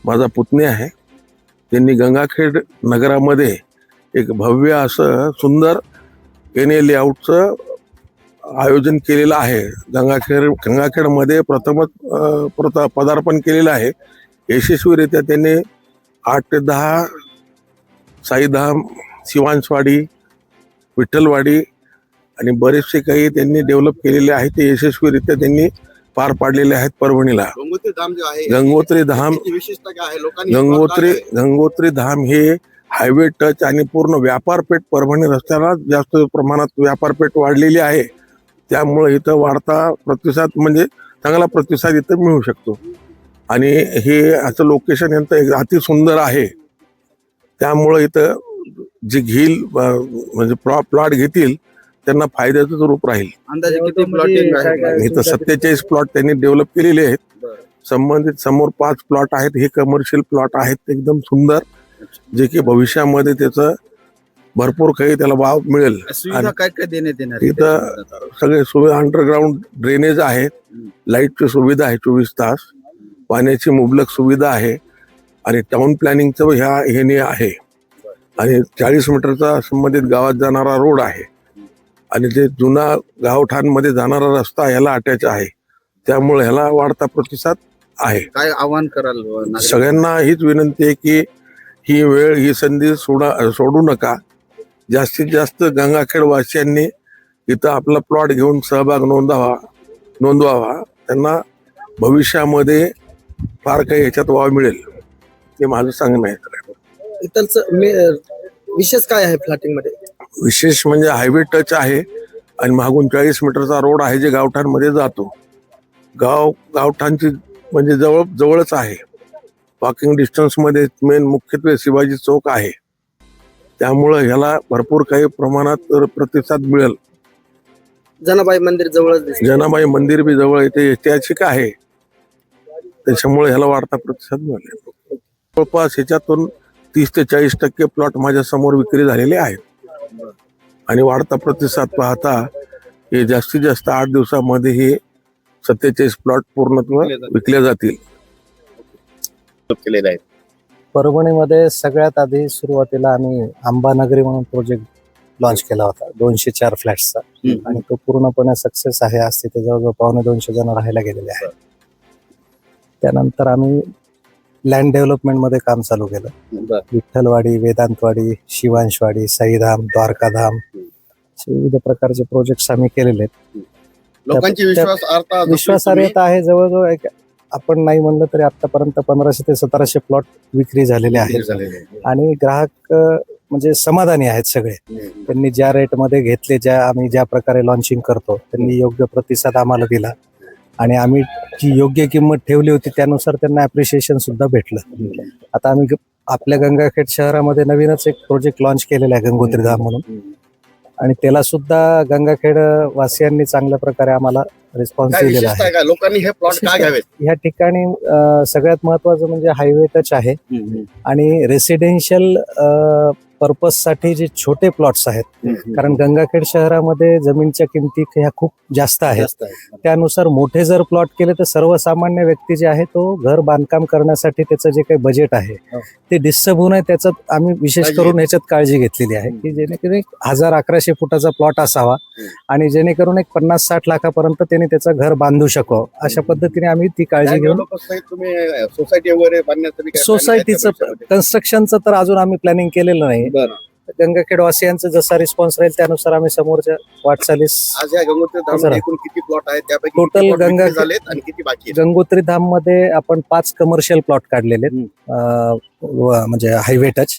माझा पुतणी आहे. त्यांनी गंगाखेड नगरामध्ये एक भव्य असं सुंदर एन.ए. लेआउटचं आयोजन केलेलं आहे. गंगाखेडमध्ये प्रथमच पदार्पण केलेलं आहे. यशस्वीरित्या त्यांनी 8 ते 10 साईधाम, शिवांशवाडी, विठ्ठलवाडी आणि बरेचसे काही त्यांनी डेव्हलप केलेले आहेत. ते यशस्वीरित्या त्यांनी पार पाडलेले आहेत. परभणीला गंगोत्री धाम जो आहे, गंगोत्री धाम, त्याची विशेषता काय आहे? लोकांनी गंगोत्री धाम हे हायवे टच आणि पूर्ण व्यापारपेठ, परभणी रस्त्याला जास्त प्रमाणात व्यापारपेठ वाढलेली आहे. त्यामुळे इथं वाढता प्रतिसाद म्हणजे चांगला प्रतिसाद इथं मिळू शकतो. आणि हे असं लोकेशन यांचं अति सुंदर आहे. त्यामुळे इथं जे घेईल म्हणजे प्लॉट घेतील त्यांना फायद्याचं रूप राहील. अंदाजे किती प्लॉटिंग आहे? इथं 47 प्लॉट त्यांनी डेव्हलप केलेले आहेत. संबंधित समोर 5 प्लॉट आहेत. हे कमर्शियल प्लॉट आहेत, एकदम सुंदर, जे की भविष्यामध्ये त्याचं भरपूर काही त्याला वाव मिळेल. सुविधा काय काय देण्यात येणार? इथं सगळे सुविधा, अंडरग्राऊंड ड्रेनेज आहेत, लाईटची सुविधा आहे 24 तास, पाण्याची मुबलक सुविधा आहे आणि टाउन प्लॅनिंगचं ह्याने आहे. आणि 40 मीटरचा संबंधित गावात जाणारा रोड आहे आणि जे जुना गावठाणमध्ये जाणारा रस्ता ह्याला अटॅच आहे. त्यामुळे ह्याला वाढता प्रतिसाद आहे. काय आव्हान कराल? सगळ्यांना हीच विनंती आहे की ही वेळ, ही संधी सोडू नका. जास्तीत जास्त गंगाखेड वासियांनी इथं आपला प्लॉट घेऊन सहभाग नोंदवावा. त्यांना भविष्यामध्ये फार काही ह्याच्यात वाव मिळेल, ते माझं सांगणं आहे. इथलचं विशेष काय आहे प्लॉटिंग मध्ये? विशेष म्हणजे हायवे टच आहे आणि मागून 40 मीटरचा रोड आहे, जे गावठाणमध्ये जातो. गावठाणची म्हणजे जवळच आहे. वॉकिंग डिस्टन्स मध्ये मेन मुख्यत्वे शिवाजी चौक आहे. त्यामुळं ह्याला भरपूर काही प्रमाणात प्रतिसाद मिळेल. जनाबाई मंदिर जवळच दिसते. जनाबाई मंदिर बी जवळ येते, ऐतिहासिक आहे. त्याच्यामुळे ह्याला वाढता प्रतिसाद मिळेल. जवळपास ह्याच्यातून 30 ते 40% प्लॉट माझ्या समोर विक्री झालेले आहेत. आणि वाढता प्रतिसाद पाहता हे जास्तीत जास्त 8 दिवसामध्ये हे 47 प्लॉट पूर्णत्व विकले जातील. परभणीमध्ये सगळ्यात आधी सुरुवातीला आम्ही आंबानगरी म्हणून प्रोजेक्ट लॉन्च केला होता 204 फ्लॅट्सचा, आणि तो पूर्णपणे सक्सेस आहे. आज तिथे जवळजवळ 250 जण राहायला गेलेले आहेत. त्यानंतर आम्ही लँड डेव्हलपमेंट मध्ये काम चालू केलं. विठ्ठलवाडी, वेदांतवाडी, शिवांशवाडी, साईधाम, द्वारकाधाम, विविध प्रकारचे प्रोजेक्ट आम्ही केलेले आहेत. लोकांची विश्वासार्हता आहे. जवळजवळ आपण नाही म्हणलं तरी आतापर्यंत 1500 ते 1700 प्लॉट विक्री झालेले आहेत. आणि ग्राहक म्हणजे समाधानी आहेत सगळे. त्यांनी ज्या रेटमध्ये घेतले, आम्ही ज्या प्रकारे लॉन्चिंग करतो, त्यांनी योग्य प्रतिसाद आम्हाला दिला आणि आम्ही जी योग्य किंमत ठेवली होती त्यानुसार त्यांना अप्रिशिएशन सुद्धा भेटलं. आता आम्ही आपल्या गंगाखेड शहरामध्ये नवीनच एक प्रोजेक्ट लॉन्च केलेला आहे, गंगोत्री धाम म्हणून, आणि त्याला सुद्धा गंगाखेड वासियांनी चांगल्या प्रकारे आम्हाला रिस्पॉन्स दिलेला आहे. लोकांनी हे प्लॉट का घ्यावेत? या ठिकाणी सगळ्यात महत्वाचं म्हणजे हायवे टच आहे आणि रेसिडेन्शियल पर्पज साठी जे छोटे प्लॉट्स आहेत, कारण गंगाखेड शहरामध्ये जमीनच्या किमती ह्या खूप जास्त आहेत. त्यानुसार मोठे जर प्लॉट केले तर सर्वसामान्य व्यक्ती जे आहे तो घर बांधकाम करण्यासाठी त्याचं जे काही बजेट आहे ते डिस्टर्ब होऊ नये, त्याच्यात आम्ही विशेष करून याच्यात काळजी घेतलेली आहे की जेणेकरून 1000-1100 फुटाचा प्लॉट असावा आणि जेणेकरून एक 50-60 लाखापर्यंत त्याने त्याचं घर बांधू शकावं. अशा पद्धतीने आम्ही ती काळजी घेऊन सोसायटी वगैरे बांधण्यासाठी सोसायटीचं कन्स्ट्रक्शनचं तर अजून आम्ही प्लॅनिंग केलेलं नाही. गंगाखेड वासियांचा जसा रिस्पॉन्स राहील त्यानुसार आम्ही समोरच्या वाटचालीस. किती प्लॉट आहेत त्यापैकी टोटल गंगोत्री धाम मध्ये आपण 5 कमर्शियल प्लॉट काढलेले म्हणजे हायवे टच,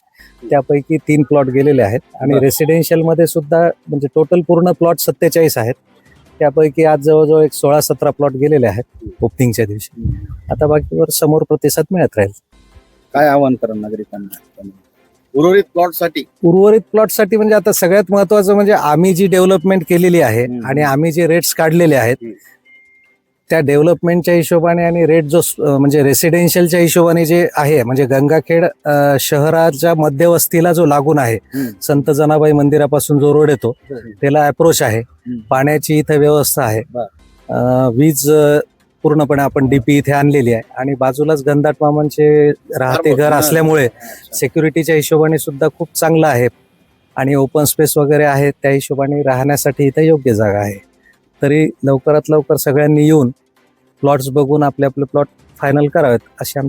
त्यापैकी 3 प्लॉट गेलेले आहेत. आणि रेसिडेन्शियल मध्ये सुद्धा म्हणजे टोटल पूर्ण प्लॉट 47 आहेत. त्यापैकी आज जवळजवळ 16-17 प्लॉट गेलेले आहेत ओपनिंगच्या दिवशी. आता बाकीवर समोर प्रतिसाद मिळत राहील. काय आवाहन करा नागरिकांना उर्वरित प्लॉट साठी? म्हणजे आता सगळ्यात महत्वाचं म्हणजे आम्ही जी डेव्हलपमेंट केलेली आहे आणि आम्ही जे रेट्स काढलेले आहेत त्या डेव्हलपमेंटच्या हिशोबाने आणि रेट जो म्हणजे रेसिडेन्शियलच्या हिशोबाने जे आहे, म्हणजे गंगाखेड शहराच्या मध्यवस्तीला जो लागून आहे, संत जनाबाई मंदिरापासून जो रोड येतो त्याला अप्रोच आहे, पाण्याची इथे व्यवस्था आहे, वीज पूर्णपणे आपण डीपी इथे आणलेली आहे आणि बाजूलाच गंधाट मामांचे राहते घर असल्यामुळे सिक्युरिटीच्या हिशोबाने सुद्धा खूप चांगलं आहे आणि ओपन स्पेस वगैरे आहे, त्या हिशोबाने राहण्यासाठी इथे योग्य जागा आहे. तरी लवकरात लवकर सगळ्यांनी येऊन प्लॉट्स बघून आपले आपले प्लॉट फायनल करावेत अशी